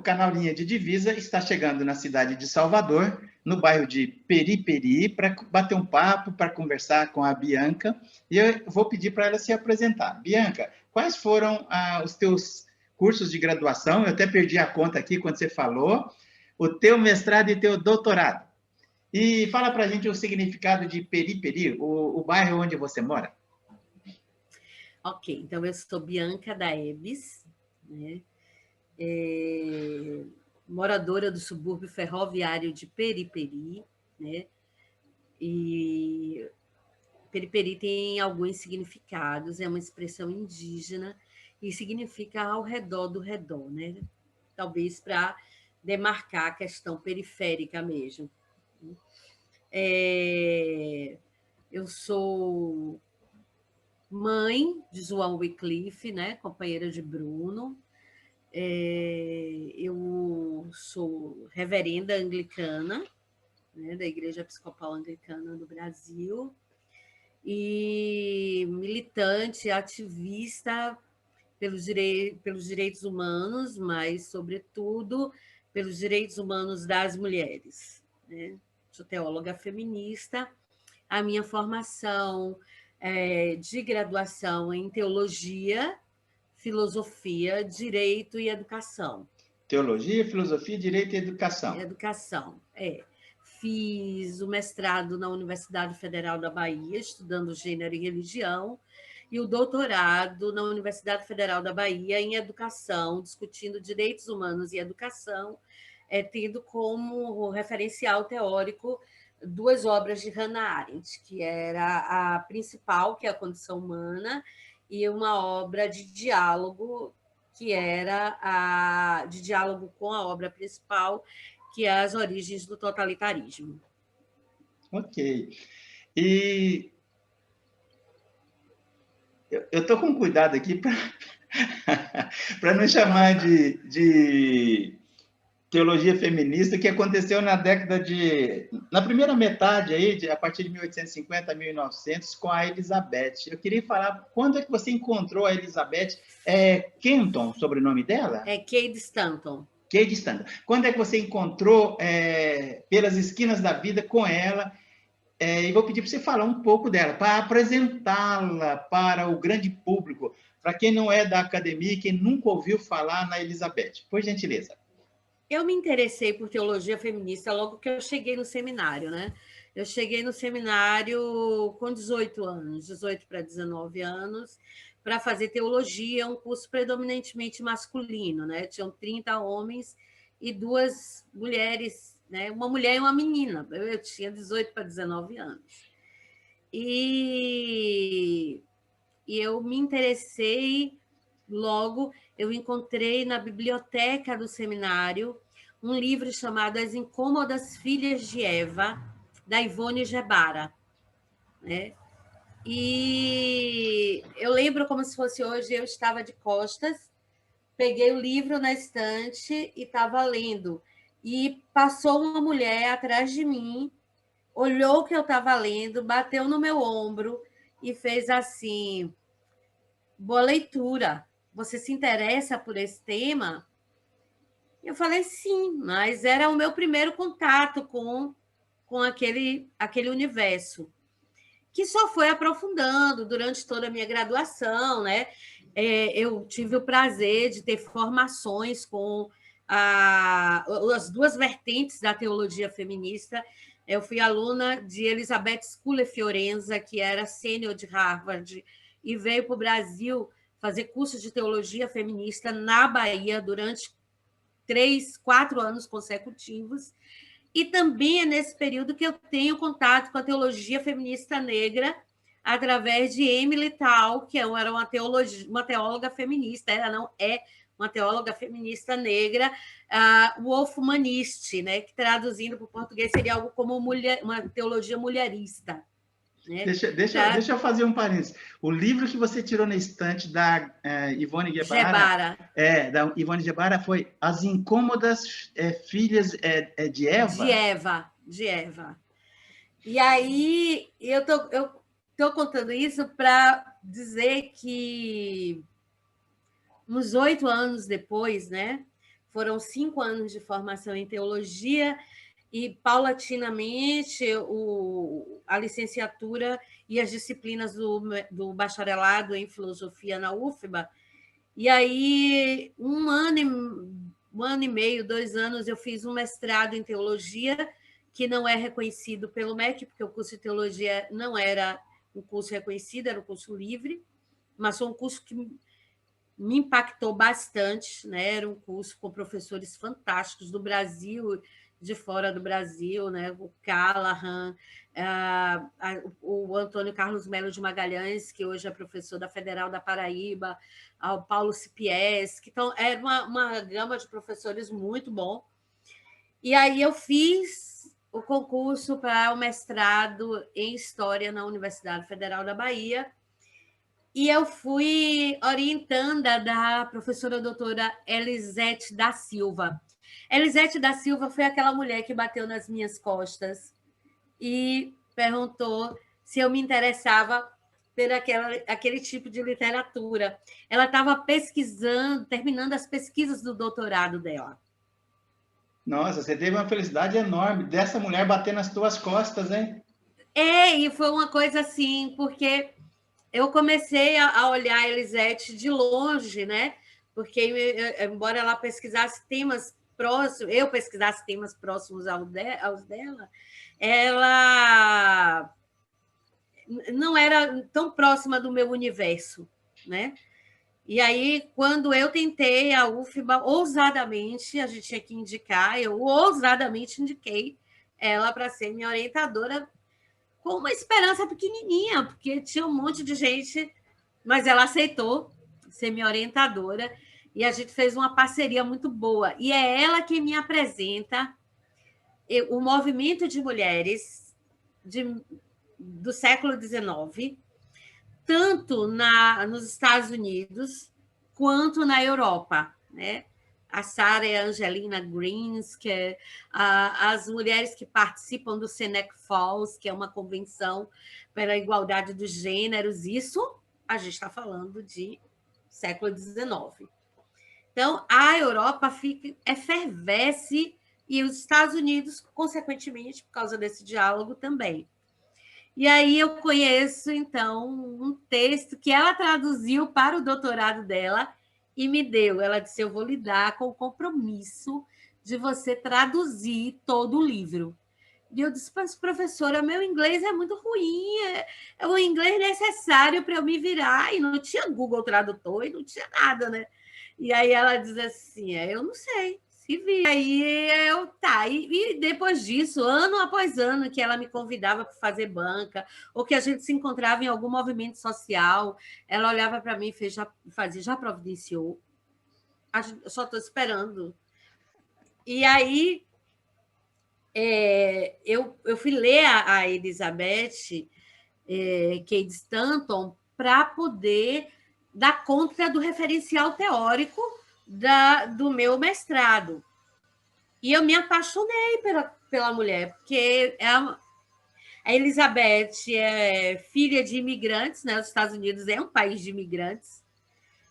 canal Linha de Divisa está chegando na cidade de Salvador, no bairro de Periperi, para bater um papo, para conversar com a Bianca. E eu vou pedir para ela se apresentar. Bianca, quais foram os teus cursos de graduação? Eu até perdi a conta aqui quando você falou. O teu mestrado e teu doutorado. E fala para a gente o significado de Periperi, o bairro onde você mora. Ok, então eu sou Bianca Daebes, né? Moradora do subúrbio ferroviário de Periperi, né? E Periperi tem alguns significados, é uma expressão indígena e significa ao redor do redor, né? Talvez para demarcar a questão periférica mesmo. Eu sou mãe de João Wycliffe, né? Companheira de Bruno. Eu sou reverenda anglicana, né? Da Igreja Episcopal Anglicana do Brasil, e militante, ativista pelos direitos humanos, mas, sobretudo, pelos direitos humanos das mulheres, né? Sou teóloga feminista. A minha formação de graduação em teologia, filosofia, direito e educação. Teologia, filosofia, direito e educação. Educação, Fiz o mestrado na Universidade Federal da Bahia, estudando gênero e religião, e o doutorado na Universidade Federal da Bahia em educação, discutindo direitos humanos e educação, tendo como referencial teórico duas obras de Hannah Arendt, que era a principal, que é a Condição Humana, e uma obra de diálogo, que era de diálogo com a obra principal, que é As Origens do Totalitarismo. Ok. E eu estou com cuidado aqui para não chamar de teologia feminista, que aconteceu na primeira metade aí, a partir de 1850 a 1900, com a Elizabeth. Eu queria falar, quando é que você encontrou a Elizabeth? Kenton, sobrenome dela? Cade Stanton. Cade Stanton. Quando é que você encontrou pelas esquinas da vida com ela? E vou pedir para você falar um pouco dela, para apresentá-la para o grande público, para quem não é da academia e quem nunca ouviu falar na Elizabeth. Por gentileza. Eu me interessei por teologia feminista logo que eu cheguei no seminário, né? Eu cheguei no seminário com 18 anos, 18 para 19 anos, para fazer teologia, um curso predominantemente masculino, né? Tinham 30 homens e duas mulheres, né? Uma mulher e uma menina. Eu tinha 18 para 19 anos. E eu me interessei logo. Eu encontrei na biblioteca do seminário um livro chamado As Incômodas Filhas de Eva, da Ivone Gebara, né? E eu lembro como se fosse hoje, eu estava de costas, peguei o livro na estante e estava lendo. E passou uma mulher atrás de mim, olhou o que eu estava lendo, bateu no meu ombro e fez assim: boa leitura. Você se interessa por esse tema? Eu falei sim, mas era o meu primeiro contato com aquele universo, que só foi aprofundando durante toda a minha graduação, né? Eu tive o prazer de ter formações com as duas vertentes da teologia feminista. Eu fui aluna de Elizabeth Sculler Fiorenza, que era sênior de Harvard, e veio para o Brasil fazer curso de teologia feminista na Bahia durante 3, 4 anos consecutivos. E também é nesse período que eu tenho contato com a teologia feminista negra, através de Emily Tal, que era uma teóloga feminista, ela não é uma teóloga feminista negra, wolfmaniste, né, que traduzindo para o português seria algo como uma teologia mulherista. Né? Deixa eu fazer um parênteses. O livro que você tirou na estante da Ivone Gebara, da Ivone Gebara, foi As Incômodas Filhas de Eva? De Eva. E aí, eu estou contando isso para dizer que uns 8 anos depois, né, Foram 5 anos de formação em teologia e, paulatinamente, a licenciatura e as disciplinas do bacharelado em filosofia na UFBA. E aí, um ano e meio, 2 anos, eu fiz um mestrado em teologia, que não é reconhecido pelo MEC, porque o curso de teologia não era um curso reconhecido, era um curso livre, mas foi um curso que me impactou bastante, né? Era um curso com professores fantásticos do Brasil, de fora do Brasil, né? O Callahan, o Antônio Carlos Melo de Magalhães, que hoje é professor da Federal da Paraíba, o Paulo Cipieski. Então, era uma gama de professores muito bom. E aí eu fiz o concurso para o mestrado em História na Universidade Federal da Bahia, e eu fui orientanda da professora doutora Elisete da Silva. Elisete da Silva foi aquela mulher que bateu nas minhas costas e perguntou se eu me interessava por aquele tipo de literatura. Ela estava pesquisando, terminando as pesquisas do doutorado dela. Nossa, você teve uma felicidade enorme dessa mulher bater nas tuas costas, hein? E foi uma coisa assim, porque eu comecei a olhar a Elisete de longe, né? Porque, embora ela pesquisasse temas próximos, eu pesquisasse temas próximos aos dela, ela não era tão próxima do meu universo, né? E aí, quando eu tentei a UFBA, ousadamente, a gente tinha que indicar, eu ousadamente indiquei ela para ser minha orientadora, com uma esperança pequenininha, porque tinha um monte de gente, mas ela aceitou ser minha orientadora e a gente fez uma parceria muito boa. E é ela que me apresenta o movimento de mulheres do século XIX, tanto nos Estados Unidos quanto na Europa, né? A Sarah e a Angelina Greens, as mulheres que participam do Senec Falls, que é uma convenção pela igualdade dos gêneros. Isso a gente está falando de século XIX. Então, a Europa efervesce e os Estados Unidos, consequentemente, por causa desse diálogo também. E aí eu conheço, então, um texto que ela traduziu para o doutorado dela e me deu. Ela disse: eu vou lidar com o compromisso de você traduzir todo o livro. E eu disse: mas, professora, meu inglês é muito ruim, é o inglês necessário para eu me virar. E não tinha Google Tradutor e não tinha nada, né? E aí ela diz assim: eu não sei. Se vira. Aí eu, tá. E depois disso, ano após ano, que ela me convidava para fazer banca, ou que a gente se encontrava em algum movimento social, ela olhava para mim e já providenciou. Eu só estou esperando. E aí eu fui ler a Elizabeth Cady Stanton para poder dar conta do referencial teórico do meu mestrado. E eu me apaixonei pela mulher, porque a Elizabeth é filha de imigrantes, né? Os Estados Unidos é um país de imigrantes,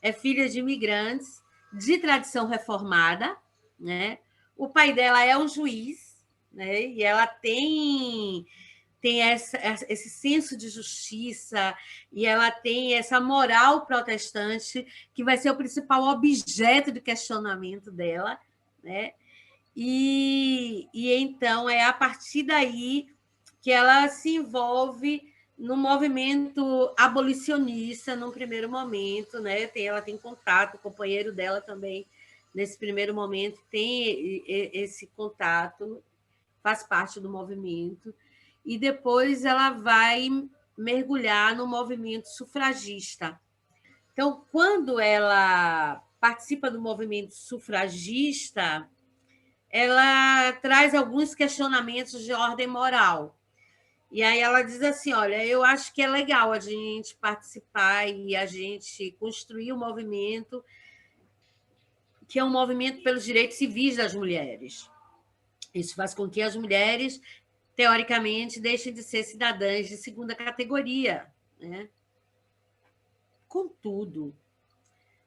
é filha de imigrantes de tradição reformada, né? O pai dela é um juiz, né? E ela tem esse senso de justiça e ela tem essa moral protestante que vai ser o principal objeto de questionamento dela, né? E então é a partir daí que ela se envolve no movimento abolicionista num primeiro momento, né? Ela tem contato, o companheiro dela também, nesse primeiro momento, tem esse contato, faz parte do movimento, e depois ela vai mergulhar no movimento sufragista. Então, quando ela participa do movimento sufragista, ela traz alguns questionamentos de ordem moral. E aí ela diz assim: olha, eu acho que é legal a gente participar e a gente construir um movimento que é um movimento pelos direitos civis das mulheres. Isso faz com que as mulheres, teoricamente, deixem de ser cidadãs de segunda categoria, né? Contudo,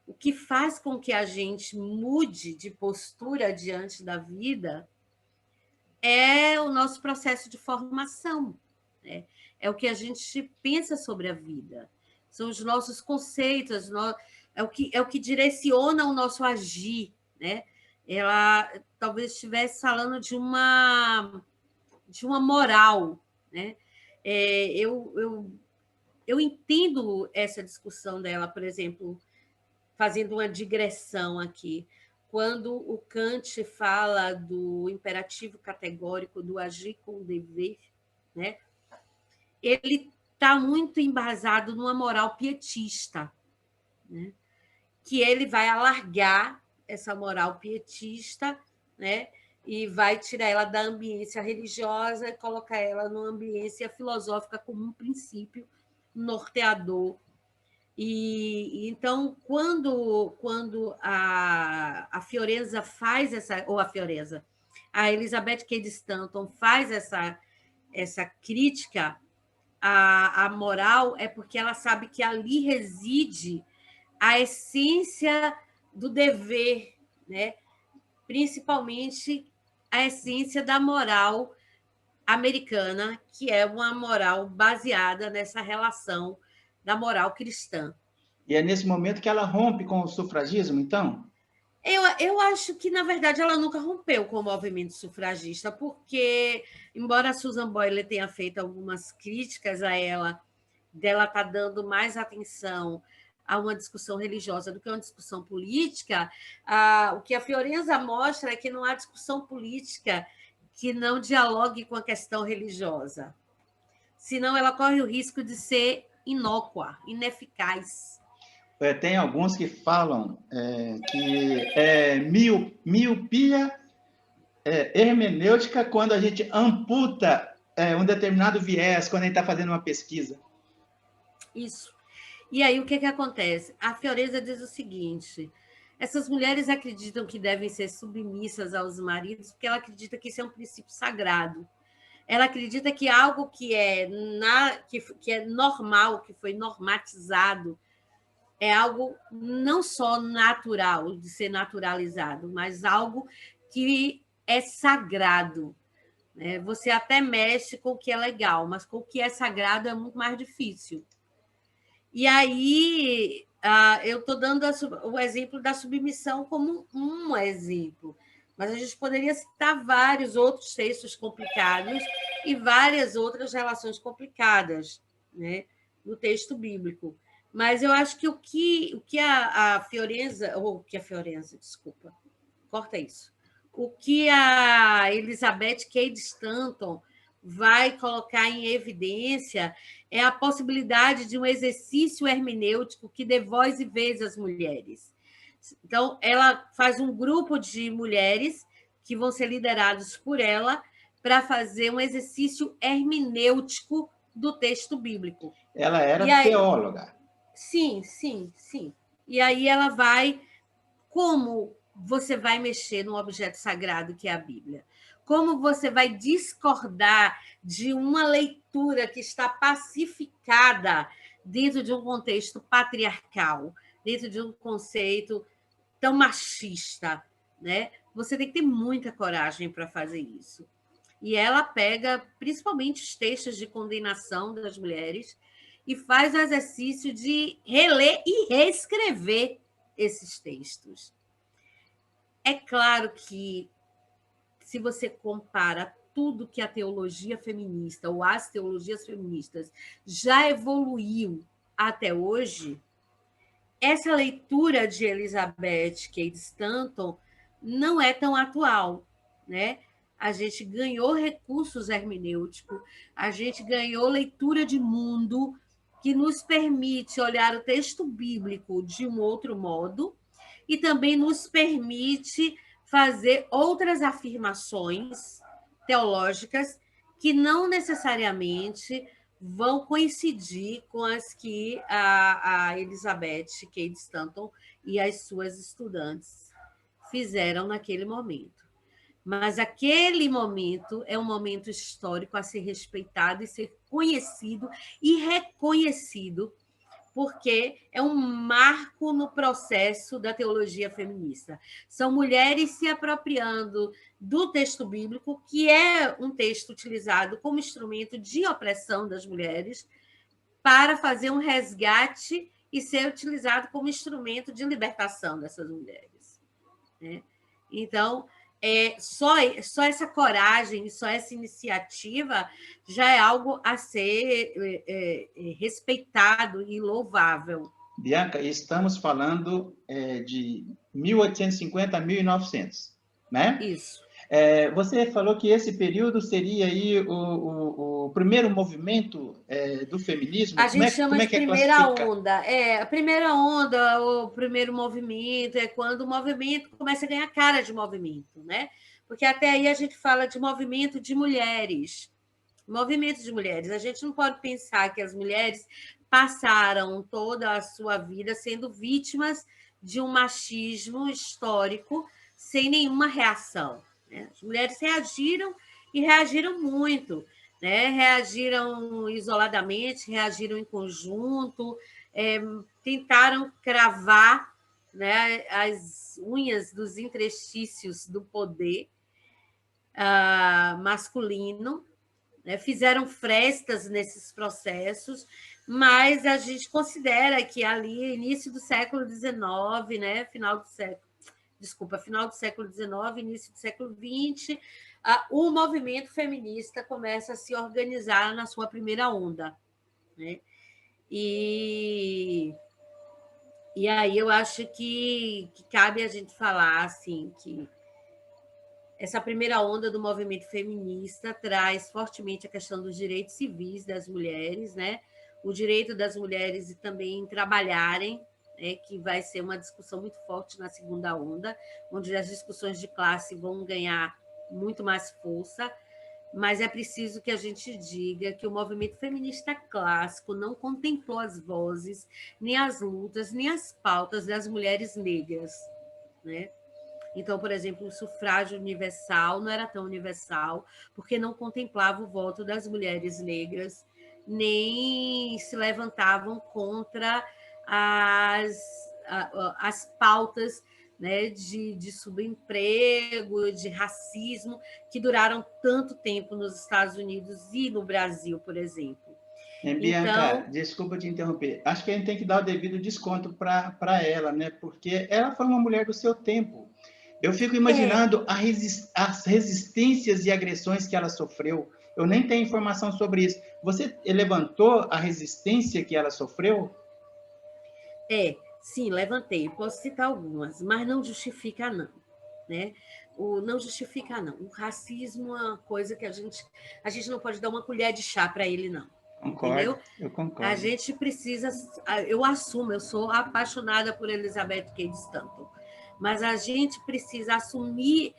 o que faz com que a gente mude de postura diante da vida é o nosso processo de formação, né? É o que a gente pensa sobre a vida, são os nossos conceitos, é o que direciona o nosso agir, né? Ela talvez estivesse falando de uma moral, né? Eu entendo essa discussão dela, por exemplo, fazendo uma digressão aqui, quando o Kant fala do imperativo categórico do agir com o dever, né? Ele está muito embasado numa moral pietista, né? Que ele vai alargar essa moral pietista, né? E vai tirar ela da ambiência religiosa e colocar ela numa ambiência filosófica como um princípio norteador. E então, quando a Fiorenza faz a Elizabeth Cady Stanton faz essa crítica à moral, é porque ela sabe que ali reside a essência do dever, né? Principalmente a essência da moral americana, que é uma moral baseada nessa relação da moral cristã. E é nesse momento que ela rompe com o sufragismo, então? Eu acho que, na verdade, ela nunca rompeu com o movimento sufragista, porque, embora a Susan Boyle tenha feito algumas críticas a ela, dela estar dando mais atenção a uma discussão religiosa do que a uma discussão política, o que a Fiorenza mostra é que não há discussão política que não dialogue com a questão religiosa. Senão ela corre o risco de ser inócua, ineficaz. Tem alguns que falam que é miopia hermenêutica quando a gente amputa um determinado viés, quando a gente está fazendo uma pesquisa. Isso. E aí, o que acontece? A Fiorenza diz o seguinte: essas mulheres acreditam que devem ser submissas aos maridos porque ela acredita que isso é um princípio sagrado. Ela acredita que algo que é normal, que foi normatizado, é algo não só natural, de ser naturalizado, mas algo que é sagrado. Né? Você até mexe com o que é legal, mas com o que é sagrado é muito mais difícil. E aí, eu estou dando o exemplo da submissão como um exemplo, mas a gente poderia citar vários outros textos complicados e várias outras relações complicadas, né, no texto bíblico. Mas eu acho que o que a Fiorenza, ou que a Fiorenza, desculpa, corta isso. O que a Elizabeth Cady Stanton vai colocar em evidência é a possibilidade de um exercício hermenêutico que dê voz e vez às mulheres. Então, ela faz um grupo de mulheres que vão ser liderados por ela para fazer um exercício hermenêutico do texto bíblico. Ela era teóloga. Sim, sim, sim. E aí ela vai... Como você vai mexer num objeto sagrado que é a Bíblia? Como você vai discordar de uma leitura que está pacificada dentro de um contexto patriarcal, dentro de um conceito tão machista, né? Você tem que ter muita coragem para fazer isso. E ela pega principalmente os textos de condenação das mulheres e faz o exercício de reler e reescrever esses textos. É claro que, se você compara tudo que a teologia feminista ou as teologias feministas já evoluiu até hoje, essa leitura de Elizabeth Cady Stanton não é tão atual, né? A gente ganhou recursos hermenêuticos, a gente ganhou leitura de mundo que nos permite olhar o texto bíblico de um outro modo e também nos permite fazer outras afirmações teológicas que não necessariamente vão coincidir com as que a Elizabeth Cady Stanton e as suas estudantes fizeram naquele momento. Mas aquele momento é um momento histórico a ser respeitado e ser conhecido e reconhecido porque é um marco no processo da teologia feminista. São mulheres se apropriando do texto bíblico, que é um texto utilizado como instrumento de opressão das mulheres, para fazer um resgate e ser utilizado como instrumento de libertação dessas mulheres, né? Então, só essa coragem, só essa iniciativa já é algo a ser respeitado e louvável. Bianca, estamos falando de 1850 a 1900, né? Isso. Você falou que esse período seria aí o primeiro movimento do feminismo. A gente Como chama é de que é primeira classificado? onda. A primeira onda, o primeiro movimento, é quando o movimento começa a ganhar cara de movimento, né? Porque até aí a gente fala de movimento de mulheres. Movimento de mulheres. A gente não pode pensar que as mulheres passaram toda a sua vida sendo vítimas de um machismo histórico sem nenhuma reação, né? As mulheres reagiram e reagiram muito, né? Reagiram isoladamente, reagiram em conjunto, tentaram cravar, né, as unhas dos interstícios do poder masculino, né? Fizeram frestas nesses processos, mas a gente considera que ali, início do século XIX, né? Final do século XIX, início do século XX, o movimento feminista começa a se organizar na sua primeira onda, né? E aí eu acho que cabe a gente falar assim, que essa primeira onda do movimento feminista traz fortemente a questão dos direitos civis das mulheres, né? O direito das mulheres e também trabalharem, né? Que vai ser uma discussão muito forte na segunda onda, onde as discussões de classe vão ganhar muito mais força, mas é preciso que a gente diga que o movimento feminista clássico não contemplou as vozes, nem as lutas, nem as pautas das mulheres negras, né? Então, por exemplo, o sufrágio universal não era tão universal, porque não contemplava o voto das mulheres negras, nem se levantavam contra as pautas, né, de subemprego, de racismo, que duraram tanto tempo nos Estados Unidos e no Brasil, por exemplo. Bianca, Então, desculpa te interromper. Acho que a gente tem que dar o devido desconto para ela, né? Porque ela foi uma mulher do seu tempo. Eu fico imaginando as resistências e agressões que ela sofreu. Eu nem tenho informação sobre isso. Você levantou a resistência que ela sofreu? Sim, levantei. Posso citar algumas, mas não justifica, não, né? Não justifica, não. O racismo é uma coisa que a gente não pode dar uma colher de chá para ele, não. Concordo, Entendeu? eu A concordo. gente precisa. Eu assumo, eu sou apaixonada por Elizabeth Cady Stanton, mas a gente precisa assumir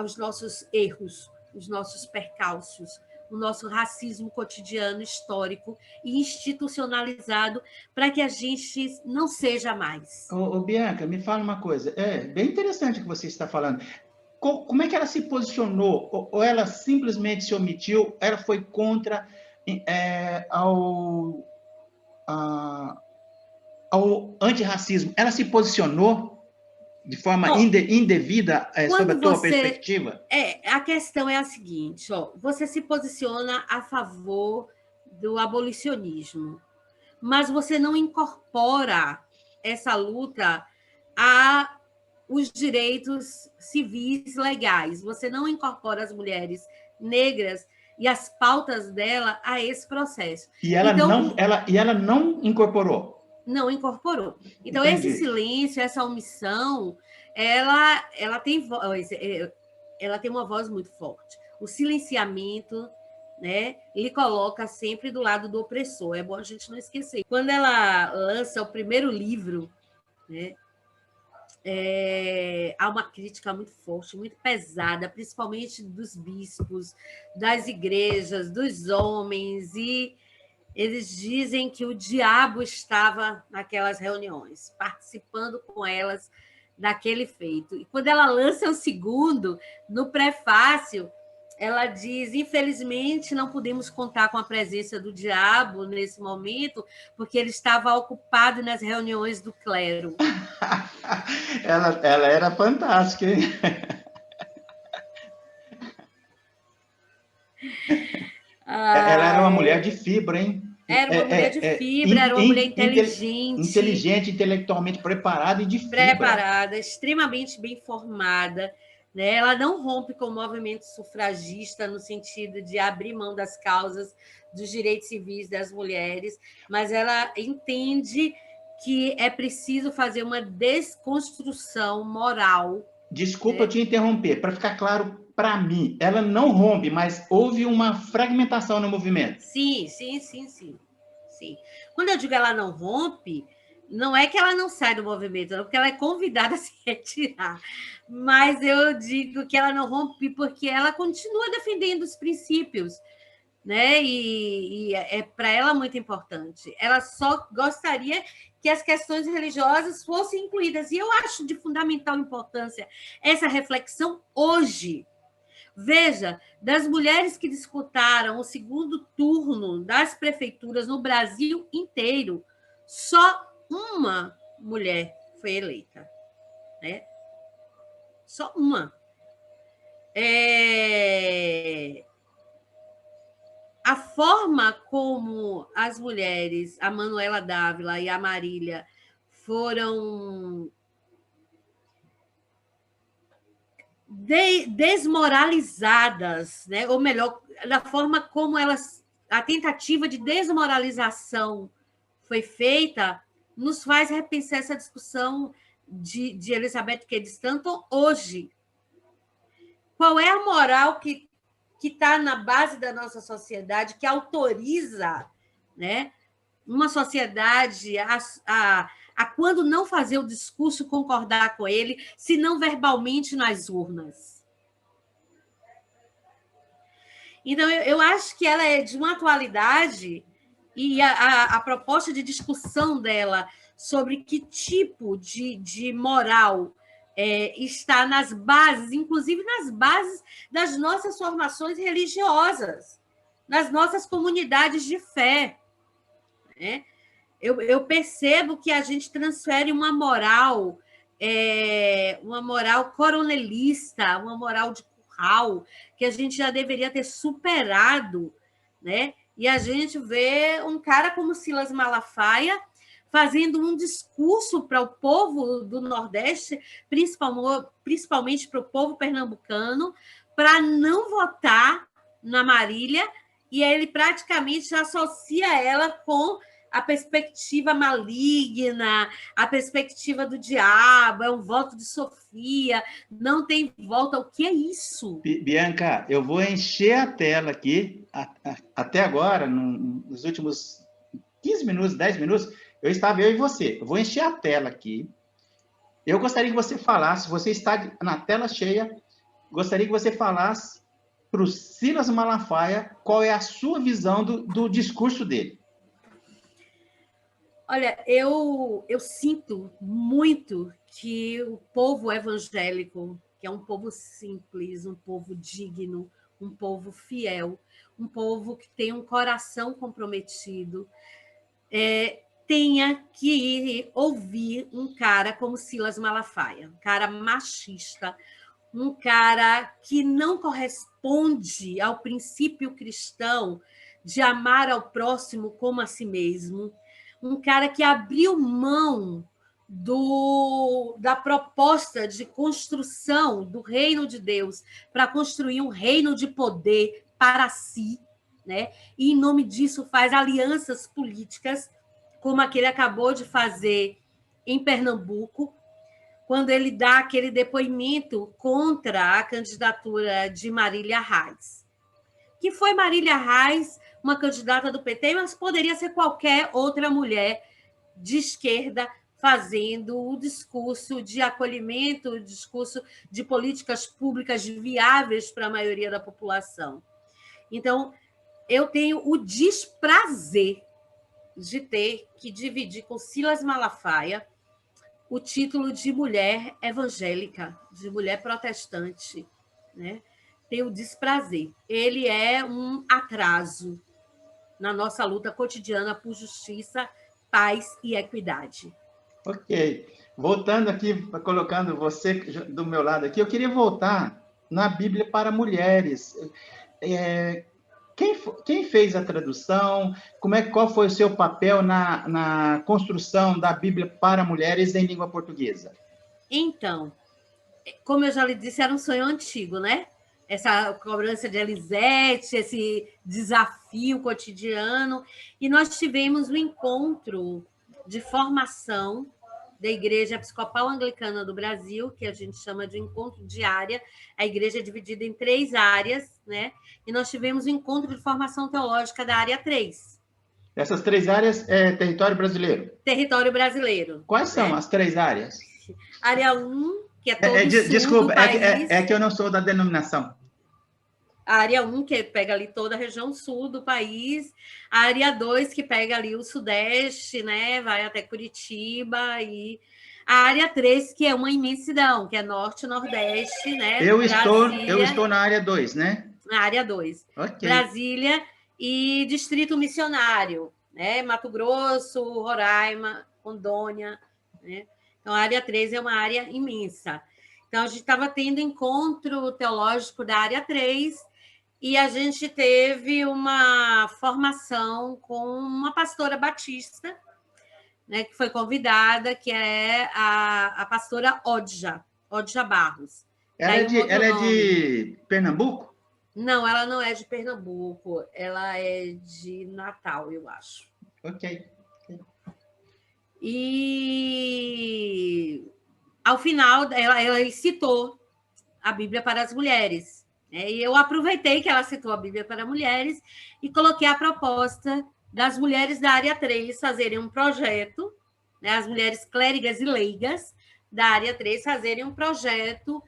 os nossos erros, os nossos percalços, o nosso racismo cotidiano, histórico e institucionalizado, para que a gente não seja mais. Bianca, me fala uma coisa. É bem interessante o que você está falando. Como é que ela se posicionou? Ou ela simplesmente se omitiu? Ela foi contra ao antirracismo? Ela se posicionou de forma Ó, indevida sob a quando tua você. perspectiva? A questão é a seguinte: você se posiciona a favor do abolicionismo, mas você não incorpora essa luta a os direitos civis legais. Você não incorpora as mulheres negras e as pautas dela a esse processo. Então, Ela não incorporou. não incorporou. Então, esse Entendi. silêncio, essa omissão, ela tem voz, ela tem uma voz muito forte. O silenciamento, né, lhe coloca sempre do lado do opressor. É bom a gente não esquecer. Quando ela lança o primeiro livro, né, há uma crítica muito forte, muito pesada, principalmente dos bispos, das igrejas, dos homens, e eles dizem que o diabo estava naquelas reuniões, participando com elas daquele feito. E quando ela lança o segundo, no prefácio, ela diz: infelizmente, não podemos contar com a presença do diabo nesse momento, porque ele estava ocupado nas reuniões do clero. Ela era fantástica, hein? Ela era uma mulher de fibra, hein? Era uma mulher de fibra, era uma mulher inteligente, inteligente, intelectualmente preparada e de fibra. preparada, extremamente bem formada. Né? Ela não rompe com o movimento sufragista no sentido de abrir mão das causas dos direitos civis das mulheres, mas ela entende que é preciso fazer uma desconstrução moral. Desculpa te interromper, para ficar claro para mim, ela não rompe, mas houve uma fragmentação no movimento. Sim. Quando eu digo ela não rompe, não é que ela não sai do movimento, é porque ela é convidada a se retirar. Mas eu digo que ela não rompe porque ela continua defendendo os princípios, né? E é para ela muito importante. Ela só gostaria que as questões religiosas fossem incluídas. E eu acho de fundamental importância essa reflexão hoje. Veja, das mulheres que disputaram o segundo turno das prefeituras no Brasil inteiro, só uma mulher foi eleita. Né? Só uma. A forma como as mulheres, a Manuela Dávila e a Marília, foram desmoralizadas, né? Ou melhor, da forma como a tentativa de desmoralização foi feita, nos faz repensar essa discussão de Elizabeth Cady Stanton hoje. Qual é a moral que está na base da nossa sociedade, que autoriza, né, uma sociedade a quando não fazer o discurso, concordar com ele, se não verbalmente nas urnas? Então, eu acho que ela é de uma atualidade, e a proposta de discussão dela sobre que tipo de moral está nas bases, inclusive nas bases das nossas formações religiosas, nas nossas comunidades de fé. Né? Eu percebo que a gente transfere uma moral coronelista, uma moral de curral, que a gente já deveria ter superado, né? E a gente vê um cara como Silas Malafaia fazendo um discurso para o povo do Nordeste, principalmente para o povo pernambucano, para não votar na Marília, e ele praticamente associa ela com a perspectiva maligna, a perspectiva do diabo, é um voto de Sofia, não tem volta. O que é isso? Bianca, eu vou encher a tela aqui, até agora, nos últimos 15 minutos, 10 minutos, eu e você. Eu vou encher a tela aqui. Eu gostaria que você falasse, você está na tela cheia, gostaria que você falasse para o Silas Malafaia qual é a sua visão do discurso dele. Olha, eu sinto muito que o povo evangélico, que é um povo simples, um povo digno, um povo fiel, um povo que tem um coração comprometido, tenha que ouvir um cara como Silas Malafaia, um cara machista, um cara que não corresponde ao princípio cristão de amar ao próximo como a si mesmo, um cara que abriu mão da proposta de construção do reino de Deus para construir um reino de poder para si, né? E, em nome disso, faz alianças políticas, como a que ele acabou de fazer em Pernambuco, quando ele dá aquele depoimento contra a candidatura de Marília Reis. Que foi Marília Reis, uma candidata do PT, mas poderia ser qualquer outra mulher de esquerda fazendo o discurso de acolhimento, o discurso de políticas públicas viáveis para a maioria da população. Então, eu tenho o desprazer de ter que dividir com Silas Malafaia o título de mulher evangélica, de mulher protestante, né? tem o desprazer. Ele é um atraso na nossa luta cotidiana por justiça, paz e equidade. Ok. Voltando aqui, colocando você do meu lado aqui, eu queria voltar na Bíblia para mulheres. Quem fez a tradução? Qual foi o seu papel na construção da Bíblia para mulheres em língua portuguesa? Então, como eu já lhe disse, era um sonho antigo, né? Essa cobrança de Elisete, esse desafio cotidiano. E nós tivemos um encontro de formação da Igreja Episcopal Anglicana do Brasil, que a gente chama de encontro de área. A igreja é dividida em 3 áreas, né? E nós tivemos um encontro de formação teológica da área 3. Essas 3 áreas é território brasileiro. Território brasileiro. Quais são as 3 áreas? Área 1, que é todo o sul desculpa, do país. É que eu não sou da denominação. A área 1, que pega ali toda a região sul do país. A área 2, que pega ali o sudeste, né? Vai até Curitiba. E a área 3, que é uma imensidão, que é norte, nordeste, né? Eu estou na área 2, né? Na área 2. Okay. Brasília e Distrito Missionário, né? Mato Grosso, Roraima, Rondônia, né? Então, a área 3 é uma área imensa. Então, a gente estava tendo encontro teológico da área 3 e a gente teve uma formação com uma pastora batista, né, que foi convidada, que é a pastora Odja Barros. Ela é de Pernambuco? Não, ela não é de Pernambuco, ela é de Natal, eu acho. Ok. E ao final, ela citou a Bíblia para as mulheres. Né? E eu aproveitei que ela citou a Bíblia para mulheres e coloquei a proposta das mulheres da área 3 fazerem um projeto, né? As mulheres clérigas e leigas da área 3 fazerem um projeto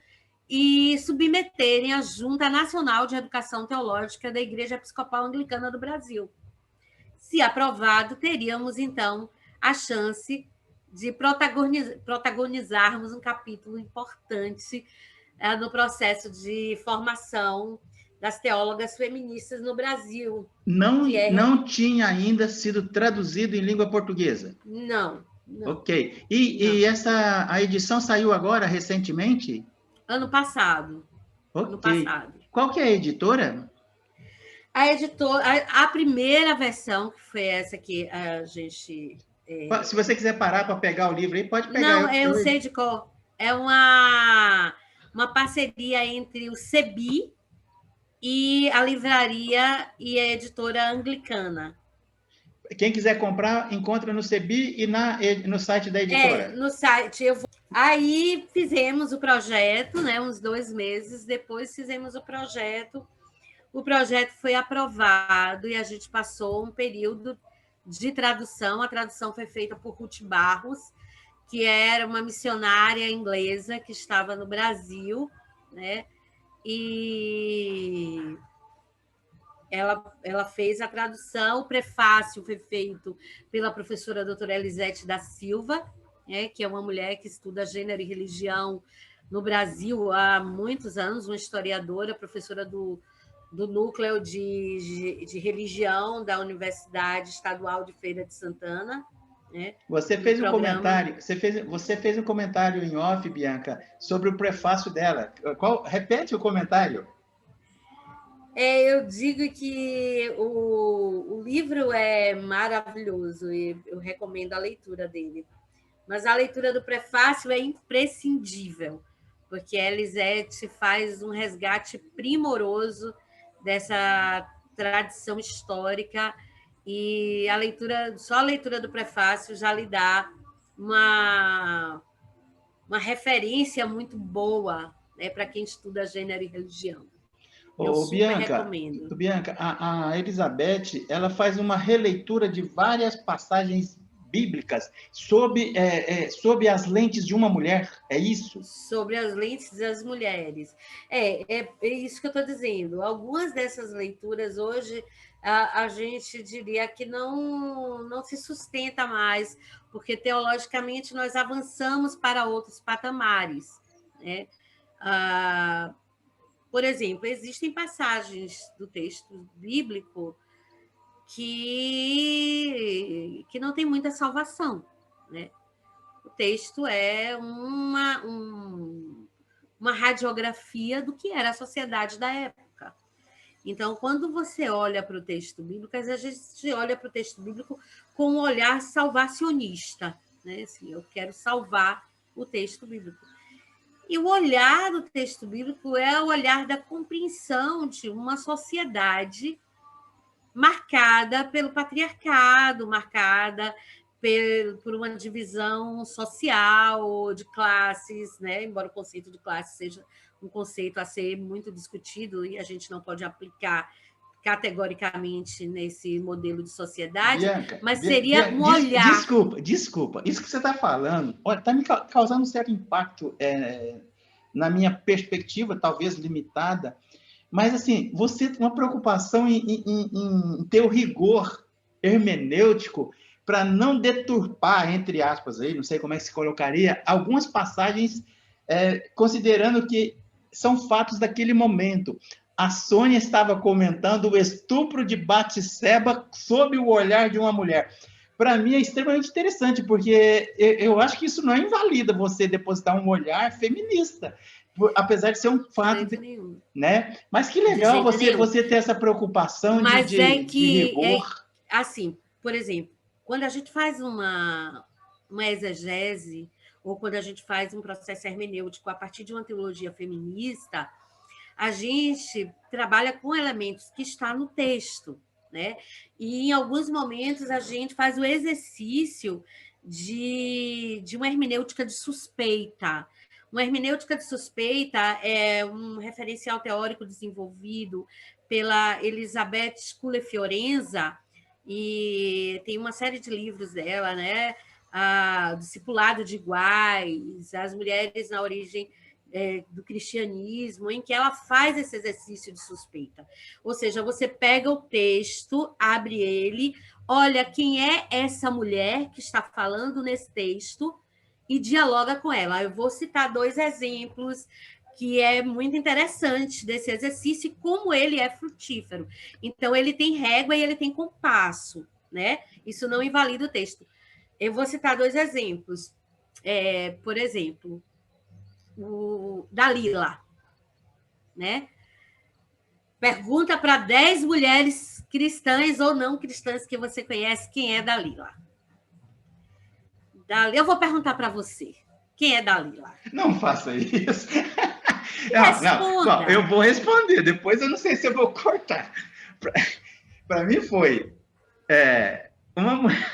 e submeterem à Junta Nacional de Educação Teológica da Igreja Episcopal Anglicana do Brasil. Se aprovado, teríamos, então, a chance de protagonizarmos um capítulo importante no processo de formação das teólogas feministas no Brasil. Não tinha ainda sido traduzido em língua portuguesa? Não. Ok. E a edição saiu agora, recentemente? Ano passado. Ok. Ano passado. Qual que é a editora? A editora, a primeira versão, que foi essa que a gente... Se você quiser parar para pegar o livro aí, pode pegar. Não, eu sei de qual. É uma parceria entre o CEBI e a livraria e a editora anglicana. Quem quiser comprar, encontra no CEBI e no site da editora. No site. Aí fizemos o projeto, né, uns 2 meses depois fizemos o projeto. O projeto foi aprovado e a gente passou um período de tradução. A tradução foi feita por Ruth Barros, que era uma missionária inglesa que estava no Brasil, né? E ela fez a tradução. O prefácio foi feito pela professora doutora Elisete da Silva, né, que é uma mulher que estuda gênero e religião no Brasil há muitos anos, uma historiadora, professora do núcleo de religião da Universidade Estadual de Feira de Santana. Né? Você fez um comentário, você fez um comentário em off, Bianca, sobre o prefácio dela. Repete o comentário. Eu digo que o livro é maravilhoso e eu recomendo a leitura dele. Mas a leitura do prefácio é imprescindível, porque a Elisete faz um resgate primoroso dessa tradição histórica e só a leitura do prefácio já lhe dá uma referência muito boa, né, para quem estuda gênero e religião. Eu super recomendo. Bianca, a Elizabeth, ela faz uma releitura de várias passagens bíblicas sob as lentes de uma mulher, é isso? Sobre as lentes das mulheres. É isso que eu estou dizendo. Algumas dessas leituras hoje a gente diria que não se sustenta mais, porque teologicamente nós avançamos para outros patamares, né? Por exemplo, existem passagens do texto bíblico que não tem muita salvação, né? O texto é uma radiografia do que era a sociedade da época. Então, quando você olha para o texto bíblico, às vezes a gente olha para o texto bíblico com um olhar salvacionista, né? Assim, eu quero salvar o texto bíblico. E o olhar do texto bíblico é o olhar da compreensão de uma sociedade marcada pelo patriarcado, marcada por uma divisão social de classes, né? Embora o conceito de classe seja um conceito a ser muito discutido e a gente não pode aplicar categoricamente nesse modelo de sociedade, Bianca, mas seria um olhar. desculpa. Isso que você está falando, olha, está me causando um certo impacto na minha perspectiva, talvez limitada, mas assim, você tem uma preocupação em ter o rigor hermenêutico para não deturpar, entre aspas, aí, não sei como é que se colocaria, algumas passagens, considerando que são fatos daquele momento. A Sônia estava comentando o estupro de Batseba sob o olhar de uma mulher. Para mim é extremamente interessante, porque eu acho que isso não invalida você depositar um olhar feminista, apesar de ser um fato, né? Mas que legal você ter essa preocupação de rigor. Assim, por exemplo, quando a gente faz uma exegese, ou quando a gente faz um processo hermenêutico a partir de uma teologia feminista, a gente trabalha com elementos que estão no texto, né? E em alguns momentos a gente faz o exercício de uma hermenêutica de suspeita. Uma hermenêutica de suspeita é um referencial teórico desenvolvido pela Elizabeth Sculler Fiorenza, e tem uma série de livros dela, né? O Discipulado de Iguais, As Mulheres na Origem do Cristianismo, em que ela faz esse exercício de suspeita. Ou seja, você pega o texto, abre ele, olha quem é essa mulher que está falando nesse texto e dialoga com ela. Eu vou citar 2 exemplos que é muito interessante desse exercício e como ele é frutífero. Então, ele tem régua e ele tem compasso, né? Isso não invalida o texto. Eu vou citar 2 exemplos. Por exemplo, o Dalila, né? Pergunta para 10 mulheres cristãs ou não cristãs que você conhece quem é Dalila. Eu vou perguntar para você. Quem é Dalila? Não faça isso. Não. Bom, eu vou responder. Depois eu não sei se eu vou cortar. Para mim foi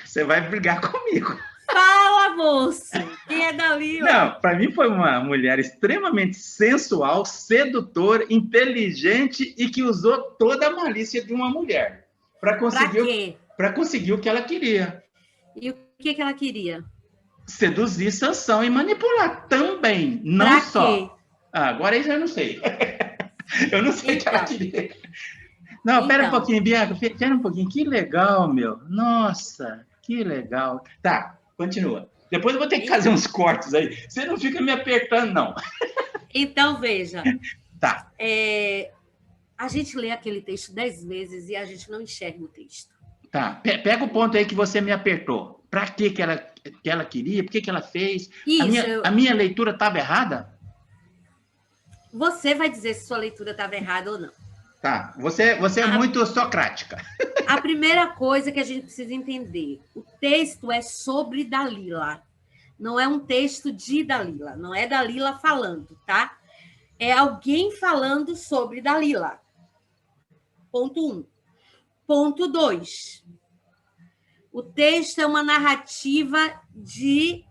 você vai brigar comigo. Fala, moço! Quem é Dalila? Não, para mim foi uma mulher extremamente sensual, sedutora, inteligente e que usou toda a malícia de uma mulher para conseguir o que ela queria. E o que ela queria? Seduzir Sansão e manipular também, não pra só. Quê? Agora isso eu não sei. Eu não sei o que ela queria. Não, pera um pouquinho, Bianca, pera um pouquinho. Que legal, meu. Nossa, que legal. Tá, continua. Depois eu vou ter que fazer uns cortes aí. Você não fica me apertando, não. Então, veja. Tá. A gente lê aquele texto 10 vezes e a gente não enxerga o texto. Tá. Pega o ponto aí que você me apertou. Para que ela queria? Por que ela fez? Isso, a minha leitura estava errada? Você vai dizer se sua leitura estava errada ou não. Tá. Você é muito socrática. A primeira coisa que a gente precisa entender, o texto é sobre Dalila. Não é um texto de Dalila, não é Dalila falando, tá? É alguém falando sobre Dalila. Ponto 1. Ponto 2. O texto é uma narrativa de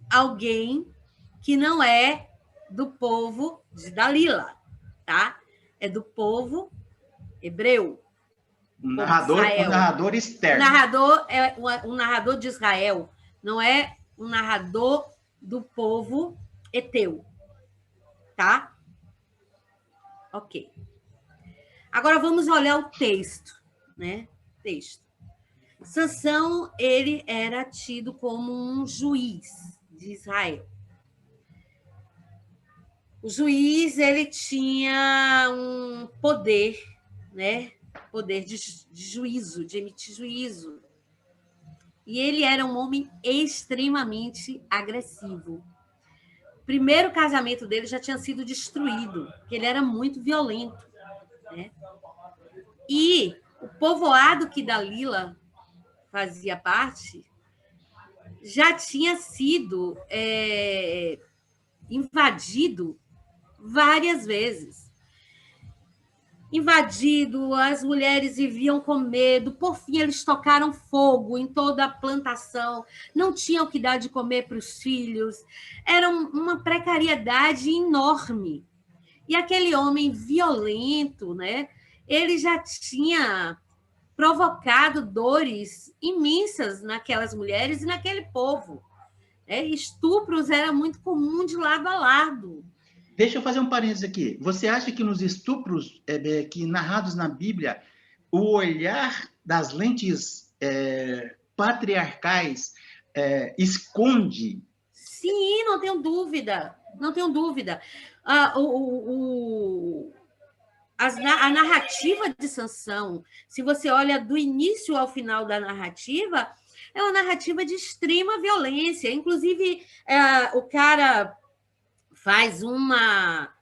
alguém que não é do povo de Dalila, tá? É do povo hebreu. Um narrador externo. O narrador é um narrador de Israel, não é um narrador do povo heteu, tá? Ok. Agora vamos olhar o texto, né? Texto. Sansão, ele era tido como um juiz de Israel. O juiz, ele tinha um poder, né? Poder de juízo, de emitir juízo. E ele era um homem extremamente agressivo. O primeiro casamento dele já tinha sido destruído, porque ele era muito violento, né? E o povoado que Dalila fazia parte já tinha sido invadido várias vezes. Invadido, as mulheres viviam com medo, por fim eles tocaram fogo em toda a plantação, não tinham o que dar de comer para os filhos, era uma precariedade enorme. E aquele homem violento, né, ele já tinha provocado dores imensas naquelas mulheres e naquele povo. Estupros era muito comum de lado a lado. Deixa eu fazer um parênteses aqui. Você acha que nos estupros que narrados na Bíblia, o olhar das lentes patriarcais esconde? Sim, não tenho dúvida. Não tenho dúvida. A narrativa de Sansão, se você olha do início ao final da narrativa, é uma narrativa de extrema violência. Inclusive, o cara faz uma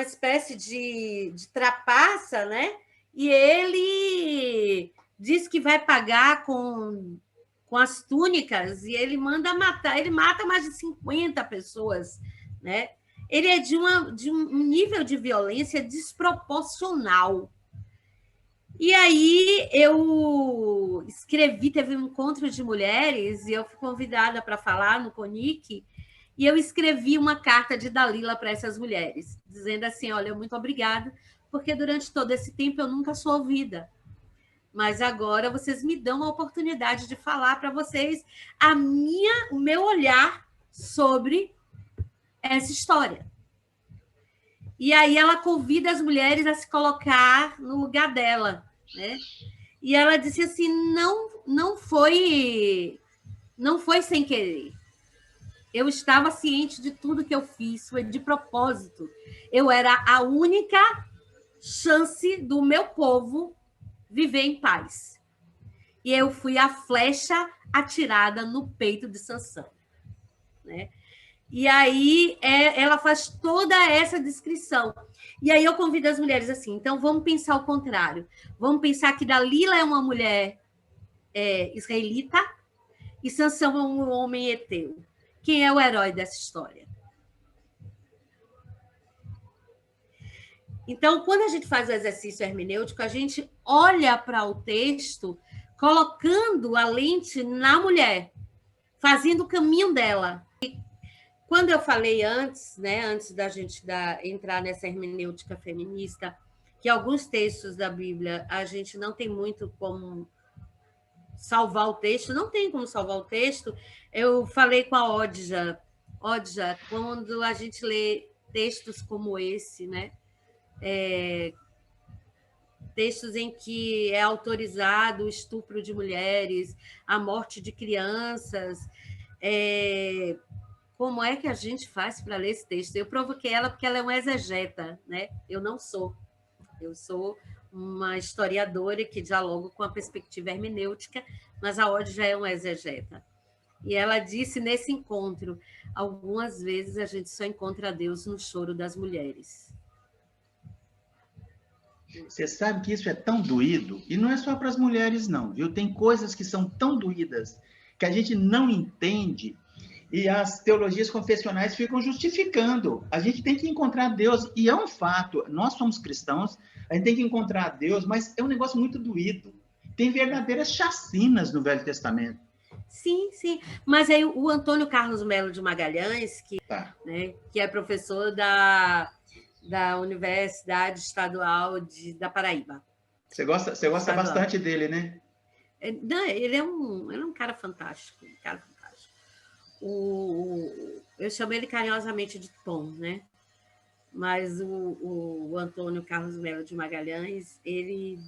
espécie de trapaça, né? E ele diz que vai pagar com as túnicas, e ele manda matar, ele mata mais de 50 pessoas, né? Ele é de um nível de violência desproporcional. E aí eu escrevi, teve um encontro de mulheres, e eu fui convidada para falar no CONIC, e eu escrevi uma carta de Dalila para essas mulheres, dizendo assim: olha, muito obrigada, porque durante todo esse tempo eu nunca sou ouvida. Mas agora vocês me dão a oportunidade de falar para vocês o meu olhar sobre essa história. E aí ela convida as mulheres a se colocar no lugar dela, né? E ela disse assim: não foi sem querer. Eu estava ciente de tudo que eu fiz, foi de propósito. Eu era a única chance do meu povo viver em paz. E eu fui a flecha atirada no peito de Sansão, né? E aí ela faz toda essa descrição. E aí eu convido as mulheres assim: então vamos pensar o contrário. Vamos pensar que Dalila é uma mulher israelita e Sansão é um homem heteu. Quem é o herói dessa história? Então, quando a gente faz o exercício hermenêutico, a gente olha para o texto colocando a lente na mulher, fazendo o caminho dela. E quando eu falei antes, né, antes da gente entrar nessa hermenêutica feminista, que alguns textos da Bíblia a gente não tem muito como salvar o texto, não tem como salvar o texto. Eu falei com a Odja, quando a gente lê textos como esse, né? Textos em que é autorizado o estupro de mulheres, a morte de crianças. Como é que a gente faz para ler esse texto? Eu provoquei ela porque ela é uma exegeta, né? Eu não sou. Eu sou uma historiadora que dialogo com a perspectiva hermenêutica, mas a Odja já é uma exegeta. E ela disse nesse encontro: algumas vezes a gente só encontra Deus no choro das mulheres. Você sabe que isso é tão doído, e não é só para as mulheres, não, viu? Tem coisas que são tão doídas que a gente não entende e as teologias confessionais ficam justificando. A gente tem que encontrar Deus, e é um fato, nós somos cristãos, a gente tem que encontrar Deus, mas é um negócio muito doído. Tem verdadeiras chacinas no Velho Testamento. Sim, sim. Mas aí o Antônio Carlos Melo de Magalhães, que é professor da Universidade Estadual da Paraíba. Você gosta bastante dele, né? Não, ele é um cara fantástico. Eu chamo ele carinhosamente de Tom, né? Mas o Antônio Carlos Melo de Magalhães, ele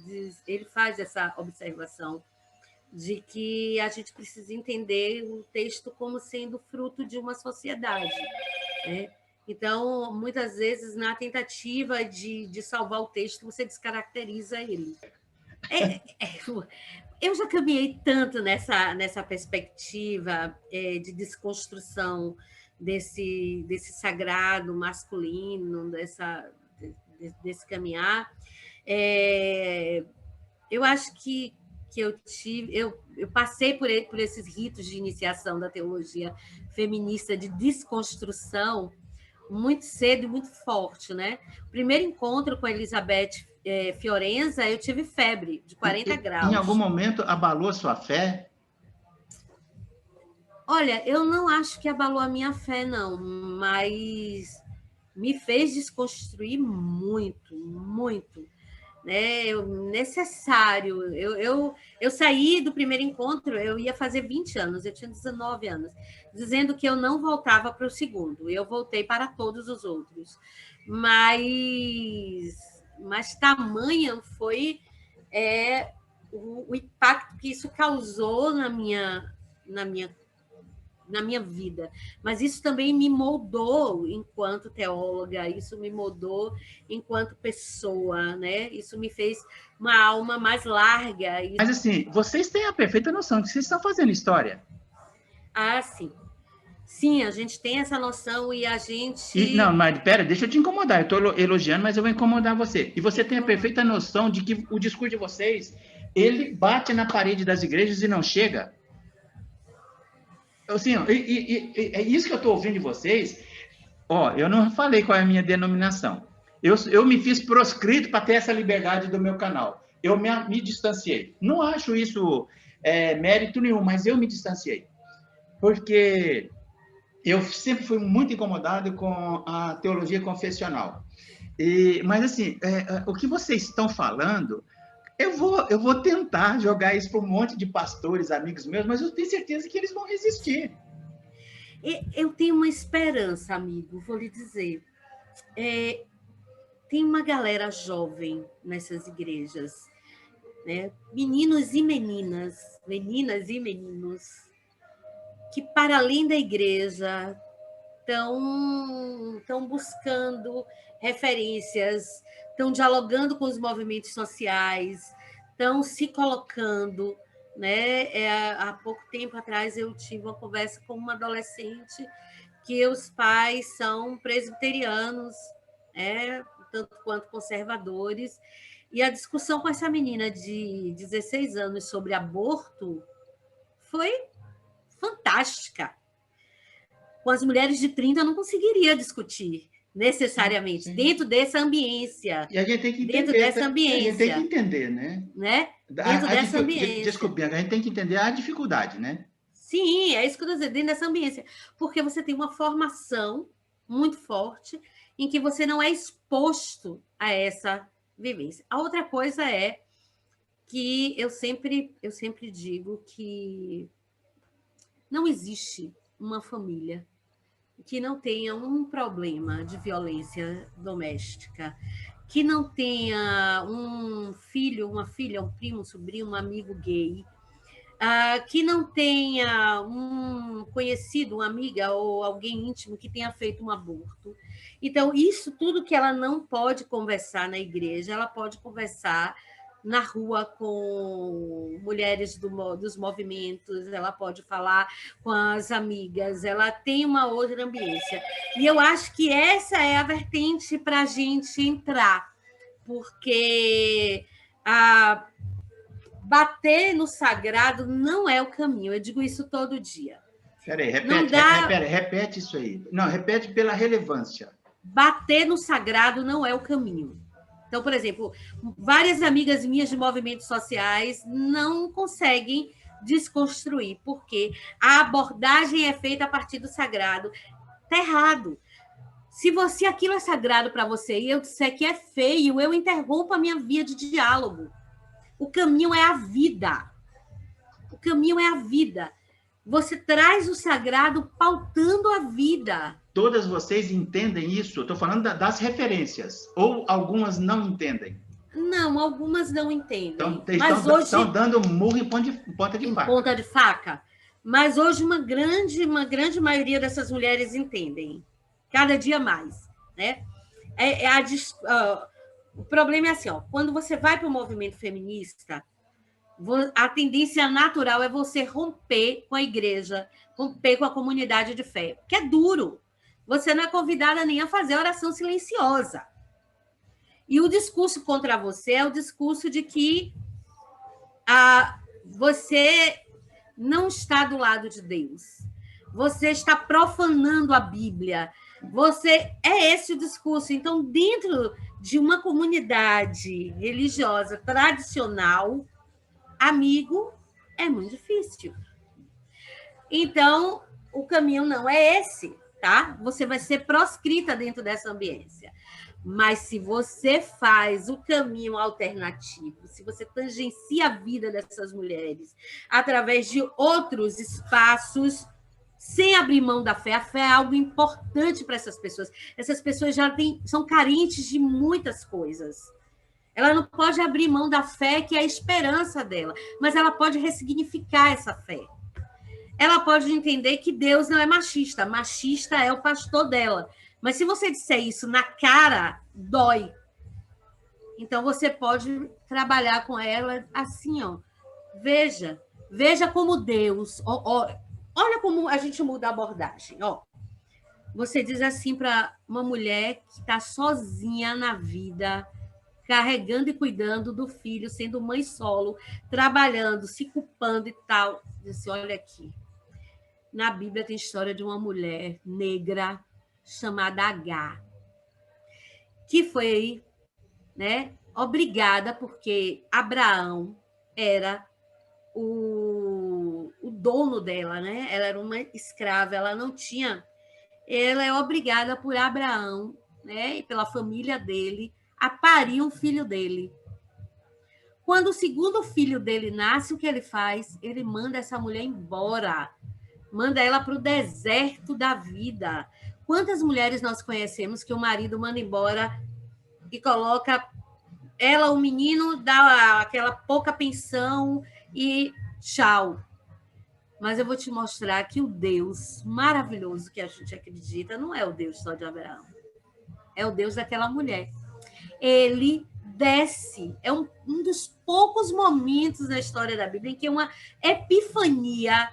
faz essa observação de que a gente precisa entender o texto como sendo fruto de uma sociedade, né? Então, muitas vezes, na tentativa de salvar o texto, você descaracteriza ele. Eu já caminhei tanto nessa perspectiva de desconstrução desse sagrado masculino, desse caminhar. Eu acho que eu passei por esses ritos de iniciação da teologia feminista de desconstrução muito cedo e muito forte, né? O primeiro encontro com a Elizabeth Fiorenza, eu tive febre de 40 graus. Em algum momento abalou a sua fé? Olha, eu não acho que abalou a minha fé, não, mas me fez desconstruir muito, muito. Né? Necessário. Eu saí do primeiro encontro, eu ia fazer 20 anos, eu tinha 19 anos, dizendo que eu não voltava para o segundo, eu voltei para todos os outros. Mas tamanho foi o impacto que isso causou na minha vida. Mas isso também me moldou enquanto teóloga, isso me moldou enquanto pessoa, né? Isso me fez uma alma mais larga. Mas, assim, vocês têm a perfeita noção de que vocês estão fazendo história. Ah, sim. Sim, a gente tem essa noção e a gente... Não, mas pera, deixa eu te incomodar. Eu estou elogiando, mas eu vou incomodar você. E você tem a perfeita noção de que o discurso de vocês, ele bate na parede das igrejas e não chega. Assim, é isso que eu estou ouvindo de vocês. Eu não falei qual é a minha denominação. Eu me fiz proscrito para ter essa liberdade do meu canal. Eu me distanciei. Não acho isso mérito nenhum, mas eu me distanciei. Porque eu sempre fui muito incomodado com a teologia confessional. Mas, assim, o que vocês estão falando, eu vou tentar jogar isso para um monte de pastores, amigos meus, mas eu tenho certeza que eles vão resistir. Eu tenho uma esperança, amigo, vou lhe dizer. Tem uma galera jovem nessas igrejas, né? Meninos e meninas, meninas e meninos, que, para além da igreja, estão buscando referências, estão dialogando com os movimentos sociais, estão se colocando. Né? Há pouco tempo atrás, eu tive uma conversa com uma adolescente que os pais são presbiterianos, tanto quanto conservadores, e a discussão com essa menina de 16 anos sobre aborto foi fantástica. Com as mulheres de 30, eu não conseguiria discutir necessariamente, sim, dentro dessa ambiência. E a gente tem que entender. Dentro dessa ambiência. A gente tem que entender, né? Dentro dessa ambiência. Desculpe, a gente tem que entender a dificuldade, né? Sim, é isso que eu estou dizendo, dentro dessa ambiência. Porque você tem uma formação muito forte em que você não é exposto a essa vivência. A outra coisa é que eu sempre digo que não existe uma família que não tenha um problema de violência doméstica, que não tenha um filho, uma filha, um primo, um sobrinho, um amigo gay, que não tenha um conhecido, uma amiga ou alguém íntimo que tenha feito um aborto. Então, isso tudo que ela não pode conversar na igreja, ela pode conversar na rua com mulheres dos movimentos, ela pode falar com as amigas, ela tem uma outra ambiência. E eu acho que essa é a vertente para a gente entrar, porque bater no sagrado não é o caminho, eu digo isso todo dia. Peraí, repete isso aí. Não, repete pela relevância. Bater no sagrado não é o caminho. Então, por exemplo, várias amigas minhas de movimentos sociais não conseguem desconstruir, porque a abordagem é feita a partir do sagrado. Está errado. Se aquilo é sagrado para você e eu disser que é feio, eu interrompo a minha via de diálogo. O caminho é a vida. O caminho é a vida. Você traz o sagrado pautando a vida. Todas vocês entendem isso? Estou falando das referências. Ou algumas não entendem? Não, algumas não entendem. Estão dando murro em ponta de faca. Ponta de faca. Mas hoje uma grande maioria dessas mulheres entendem. cada dia mais, né? O problema é assim, ó, quando você vai para o movimento feminista, a tendência natural é você romper com a igreja, romper com a comunidade de fé, porque é duro. Você não é convidada nem a fazer oração silenciosa. E o discurso contra você é o discurso de que você não está do lado de Deus. Você está profanando a Bíblia. É esse o discurso. Então, dentro de uma comunidade religiosa tradicional, amigo é muito difícil. Então, o caminho não é esse, tá? Você vai ser proscrita dentro dessa ambiência. Mas se você faz o caminho alternativo, se você tangencia a vida dessas mulheres através de outros espaços, sem abrir mão da fé, a fé é algo importante para essas pessoas. Essas pessoas são carentes de muitas coisas. Ela não pode abrir mão da fé, que é a esperança dela, mas ela pode ressignificar essa fé. Ela pode entender que Deus não é machista. Machista é o pastor dela. Mas se você disser isso na cara, dói. Então, você pode trabalhar com ela assim, ó. Veja como Deus... olha como a gente muda a abordagem. Ó. Você diz assim para uma mulher que está sozinha na vida, carregando e cuidando do filho, sendo mãe solo, trabalhando, se culpando e tal. Diz assim, olha aqui. Na Bíblia tem história de uma mulher negra chamada Agar, que foi, né, obrigada, porque Abraão era o dono dela, né? Ela era uma escrava, ela não tinha... Ela é obrigada por Abraão, né, e pela família dele, a parir um filho dele. Quando o segundo filho dele nasce, o que ele faz? Ele manda essa mulher embora. Manda ela para o deserto da vida. Quantas mulheres nós conhecemos que o marido manda embora e coloca ela, o menino, dá aquela pouca pensão e tchau. Mas eu vou te mostrar que o Deus maravilhoso que a gente acredita não é o Deus só de Abraão. É o Deus daquela mulher. Ele desce. É um dos poucos momentos na história da Bíblia em que uma epifania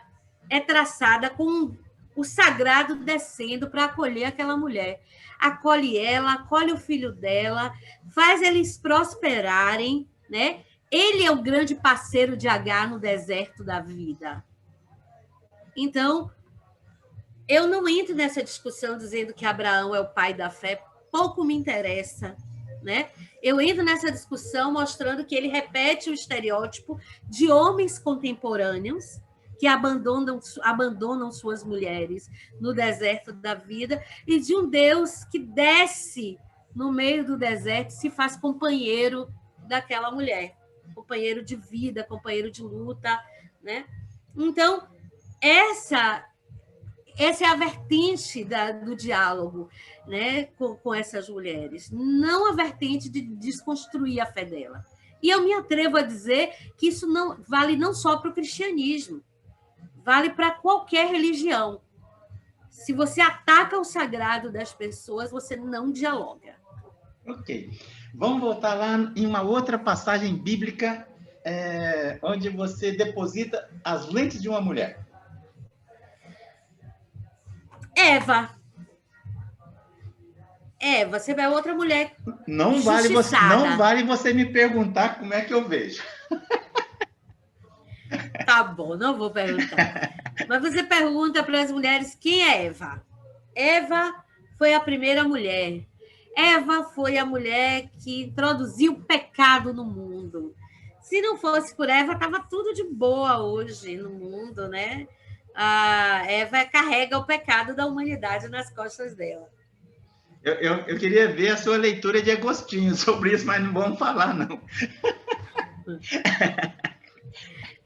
é traçada com o sagrado descendo para acolher aquela mulher. Acolhe ela, acolhe o filho dela, faz eles prosperarem, né? Ele é o grande parceiro de Agar no deserto da vida. Então, eu não entro nessa discussão dizendo que Abraão é o pai da fé, pouco me interessa, né? Eu entro nessa discussão mostrando que ele repete o estereótipo de homens contemporâneos que abandonam suas mulheres no deserto da vida e de um Deus que desce no meio do deserto e se faz companheiro daquela mulher, companheiro de vida, companheiro de luta, né? Então, essa é a vertente do diálogo, né, com essas mulheres, não a vertente de desconstruir a fé dela. E eu me atrevo a dizer que isso não vale não só para o cristianismo, vale para qualquer religião. Se você ataca o sagrado das pessoas, você não dialoga. Ok. Vamos voltar lá em uma outra passagem bíblica, onde você deposita as lentes de uma mulher. Eva, você vai outra mulher não vale você me perguntar como é que eu vejo. Tá bom, não vou perguntar. Mas você pergunta para as mulheres quem é Eva. Eva foi a primeira mulher. Eva foi a mulher que introduziu o pecado no mundo. Se não fosse por Eva, estava tudo de boa hoje no mundo, né? A Eva carrega o pecado da humanidade nas costas dela. Eu queria ver a sua leitura de Agostinho sobre isso, mas não vamos falar, não.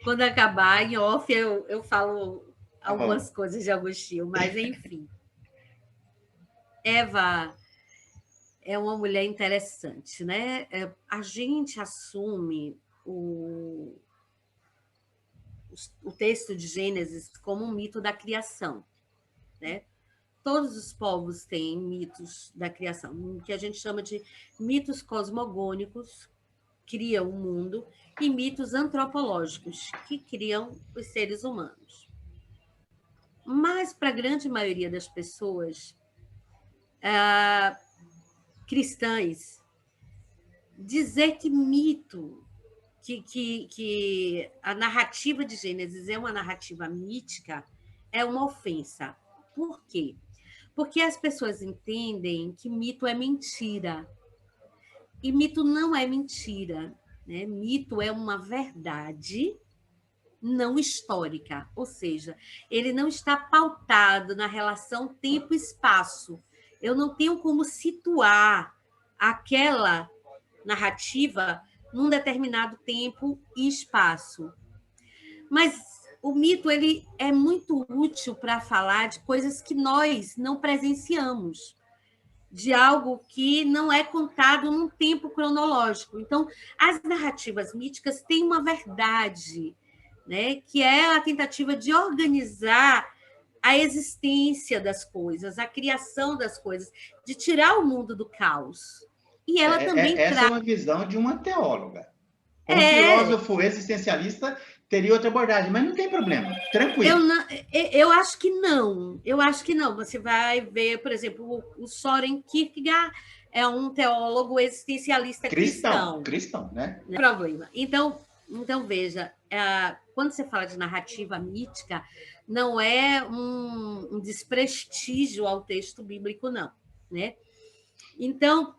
Quando acabar, em off, eu falo algumas coisas de Agostinho, mas enfim. Eva é uma mulher interessante, né? A gente assume o texto de Gênesis como um mito da criação, né? todos os povos têm mitos da criação, que a gente chama de mitos cosmogônicos, criam o mundo, e mitos antropológicos, que criam os seres humanos. Mas, para a grande maioria das pessoas cristãs, dizer que mito, que a narrativa de Gênesis é uma narrativa mítica, é uma ofensa. Por quê? Porque as pessoas entendem que mito é mentira. E mito não é mentira, né? Mito é uma verdade não histórica, ou seja, ele não está pautado na relação tempo-espaço. Eu não tenho como situar aquela narrativa num determinado tempo e espaço. Mas o mito ele é muito útil para falar de coisas que nós não presenciamos, de algo que não é contado num tempo cronológico. Então, as narrativas míticas têm uma verdade, né, que é a tentativa de organizar a existência das coisas, a criação das coisas, de tirar o mundo do caos. E ela também essa é uma visão de uma teóloga. Um filósofo existencialista teria outra abordagem, mas não tem problema, tranquilo. Eu acho que não. Eu acho que não. Você vai ver, por exemplo, o Soren Kierkegaard é um teólogo existencialista cristão. Cristão, né? Não é problema. Então veja, quando você fala de narrativa mítica, não é um desprestígio ao texto bíblico, não, né? Então,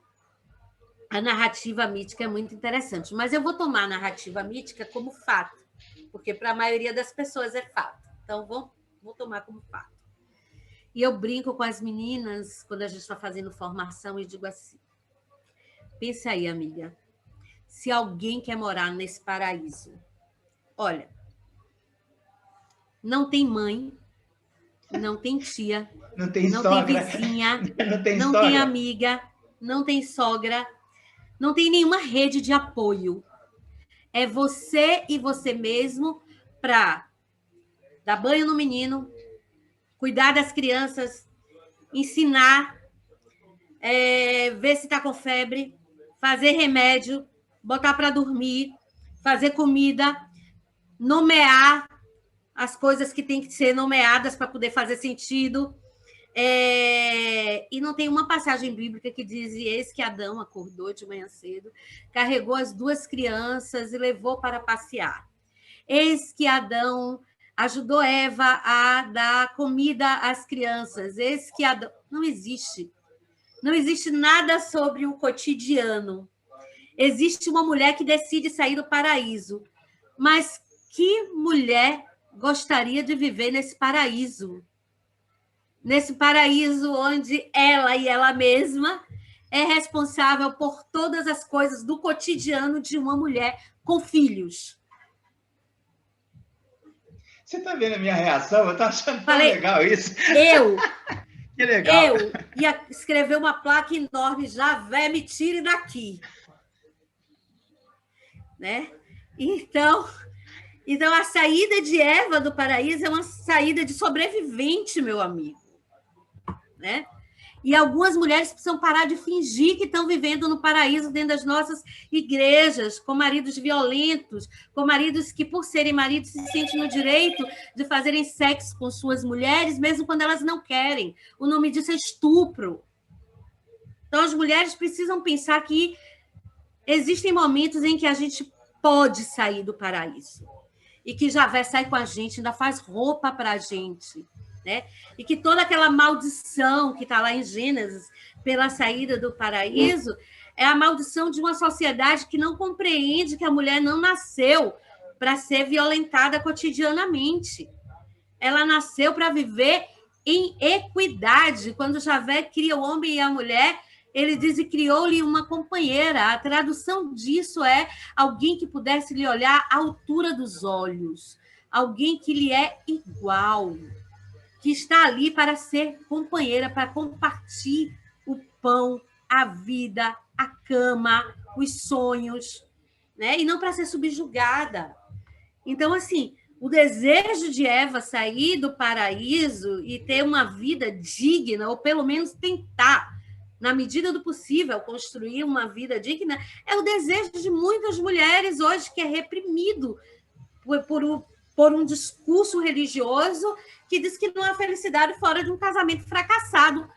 a narrativa mítica é muito interessante, mas eu vou tomar a narrativa mítica como fato, porque para a maioria das pessoas é fato. Então, vou tomar como fato. E eu brinco com as meninas, quando a gente está fazendo formação, e digo assim, pensa aí, amiga, se alguém quer morar nesse paraíso, olha, não tem mãe, não tem tia, não tem vizinha, não tem amiga, não tem sogra, não tem nenhuma rede de apoio. É você e você mesmo para dar banho no menino, cuidar das crianças, ensinar, ver se está com febre, fazer remédio, botar para dormir, fazer comida, nomear as coisas que têm que ser nomeadas para poder fazer sentido. E não tem uma passagem bíblica que diz: eis que Adão acordou de manhã cedo, carregou as duas crianças e levou para passear. Eis que Adão ajudou Eva a dar comida às crianças. Eis que Adão... Não existe. Não existe nada sobre o cotidiano. Existe uma mulher que decide sair do paraíso. Mas que mulher gostaria de viver nesse paraíso? Nesse paraíso onde ela e ela mesma é responsável por todas as coisas do cotidiano de uma mulher com filhos. Você está vendo a minha reação? Eu estou achando tão legal isso. Que legal. Eu ia escrever uma placa enorme: Javé, me tire daqui. Né? Então, a saída de Eva do paraíso é uma saída de sobrevivente, meu amigo. Né? E algumas mulheres precisam parar de fingir que estão vivendo no paraíso dentro das nossas igrejas, com maridos violentos, com maridos que, por serem maridos, se sentem no direito de fazerem sexo com suas mulheres, mesmo quando elas não querem. O nome disso é estupro. Então, as mulheres precisam pensar que existem momentos em que a gente pode sair do paraíso. E que Javé sai com a gente, ainda faz roupa para a gente. Né? E que toda aquela maldição que está lá em Gênesis pela saída do paraíso é a maldição de uma sociedade que não compreende que a mulher não nasceu para ser violentada cotidianamente. Ela nasceu para viver em equidade. Quando Javé cria o homem e a mulher, ele diz: e criou-lhe uma companheira. A tradução disso é alguém que pudesse lhe olhar à altura dos olhos, alguém que lhe é igual, que está ali para ser companheira, para compartilhar o pão, a vida, a cama, os sonhos, né? E não para ser subjugada. Então, assim, O desejo de Eva sair do paraíso e ter uma vida digna, ou pelo menos tentar, na medida do possível, construir uma vida digna, é o desejo de muitas mulheres hoje, que é reprimido por um discurso religioso que diz que não há felicidade fora de um casamento fracassado.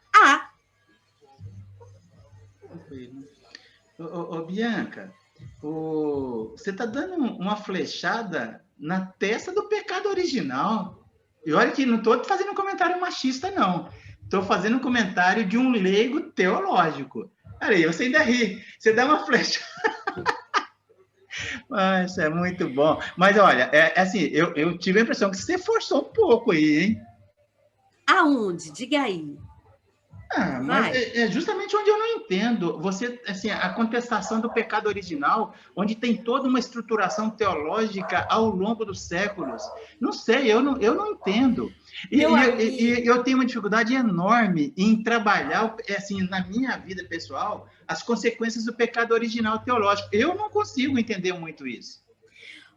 Bianca, você está dando uma flechada na testa do pecado original. E olha que não estou fazendo um comentário machista, não. Estou fazendo um comentário de um leigo teológico. Aí, você ainda ri. Você dá uma flechada. Isso é muito bom. Mas, olha, assim, eu tive a impressão que você forçou um pouco aí, hein? Aonde? Diga aí. Mas é justamente onde eu não entendo. Você, assim, a contestação do pecado original, onde tem toda uma estruturação teológica ao longo dos séculos. Não sei, eu não entendo. E eu tenho uma dificuldade enorme em trabalhar, assim, na minha vida pessoal, as consequências do pecado original teológico. Eu não consigo entender muito isso.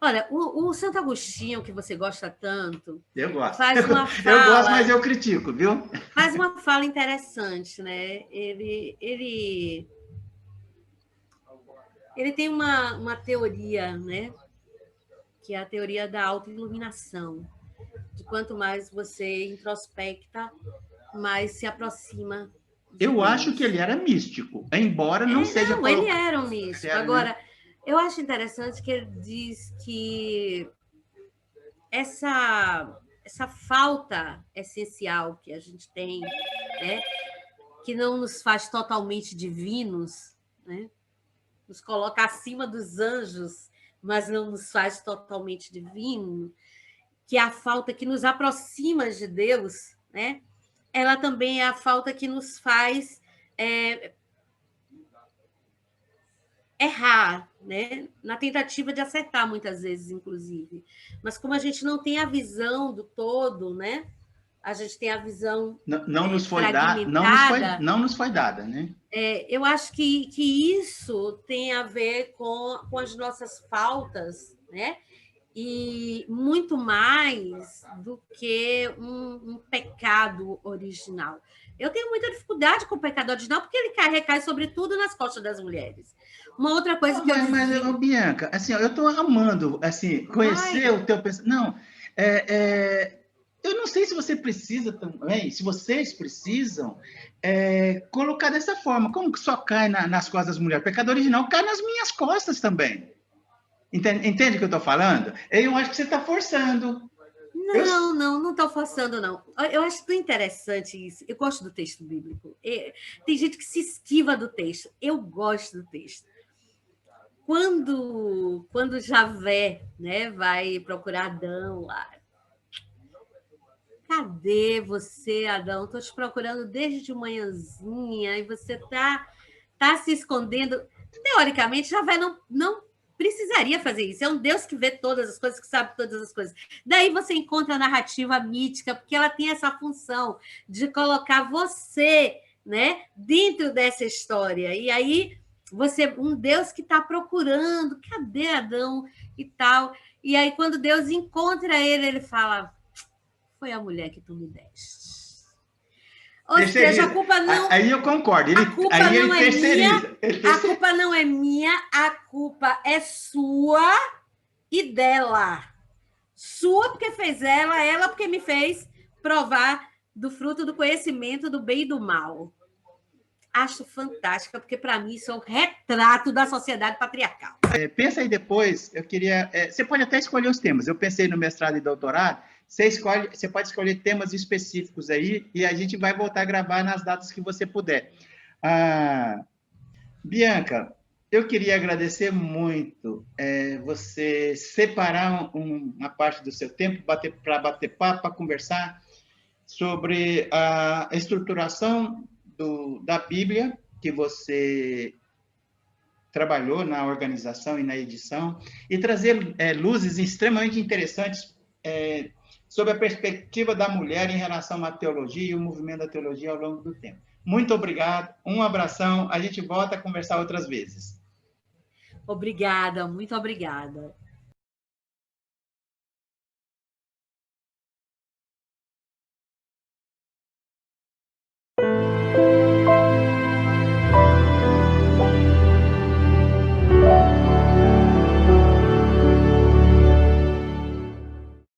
Olha, o Santo Agostinho, que você gosta tanto... Eu gosto. Faz uma fala, eu gosto, mas eu critico, viu? Faz uma fala interessante, né? Ele tem uma teoria, né? Que é a teoria da autoiluminação. De quanto mais você introspecta, mais se aproxima de Eu Deus. acho que ele era místico, embora não seja... Não, ele era um místico. Agora, né? Eu acho interessante que ele diz que essa falta essencial que a gente tem, né, que não nos faz totalmente divinos, né, nos coloca acima dos anjos, mas não nos faz totalmente divinos, que é a falta que nos aproxima de Deus, né, ela também é a falta que nos faz errar, né? Na tentativa de acertar, muitas vezes, inclusive. Mas como a gente não tem a visão do todo, né? A gente tem a visão não nos foi dada, né? Eu acho que isso tem a ver com as nossas faltas, né? E muito mais do que um pecado original. Eu tenho muita dificuldade com o pecado original porque ele recai sobretudo nas costas das mulheres. Uma outra coisa que eu... Mas, Bianca, assim, eu estou amando, assim, conhecer o teu pensamento. Não, eu não sei se você precisa também, se vocês precisam colocar dessa forma. Como que só cai nas costas das mulheres? O pecado original cai nas minhas costas também. Entende o que eu estou falando? Eu acho que você está forçando. Não estou forçando, não. Eu acho tão interessante isso. Eu gosto do texto bíblico. Tem gente que se esquiva do texto. Eu gosto do texto. Quando Javé, né, vai procurar Adão lá. Cadê você, Adão? Estou te procurando desde de manhãzinha e você tá se escondendo. Teoricamente, Javé não precisaria fazer isso. É um Deus que vê todas as coisas, que sabe todas as coisas. Daí você encontra a narrativa mítica, porque ela tem essa função de colocar você, né, dentro dessa história. E aí, um Deus que está procurando, cadê Adão e tal. E aí, quando Deus encontra ele, ele fala: foi a mulher que tu me deste. Ou seja, a culpa não... Aí eu concordo. A culpa não é minha, a culpa não é minha, a culpa é sua e dela. Sua porque fez ela porque me fez provar do fruto do conhecimento do bem e do mal. Acho fantástica, porque para mim isso é um retrato da sociedade patriarcal. Pensa aí depois, eu queria... você pode até escolher os temas. Eu pensei no mestrado e doutorado. Você pode escolher temas específicos aí e a gente vai voltar a gravar nas datas que você puder. Bianca, eu queria agradecer muito você separar uma parte do seu tempo para bater papo, para conversar sobre a estruturação da Bíblia, que você trabalhou na organização e na edição, e trazer luzes extremamente interessantes sobre a perspectiva da mulher em relação à teologia e o movimento da teologia ao longo do tempo. Muito obrigado, um abração, a gente volta a conversar outras vezes. Obrigada, muito obrigada.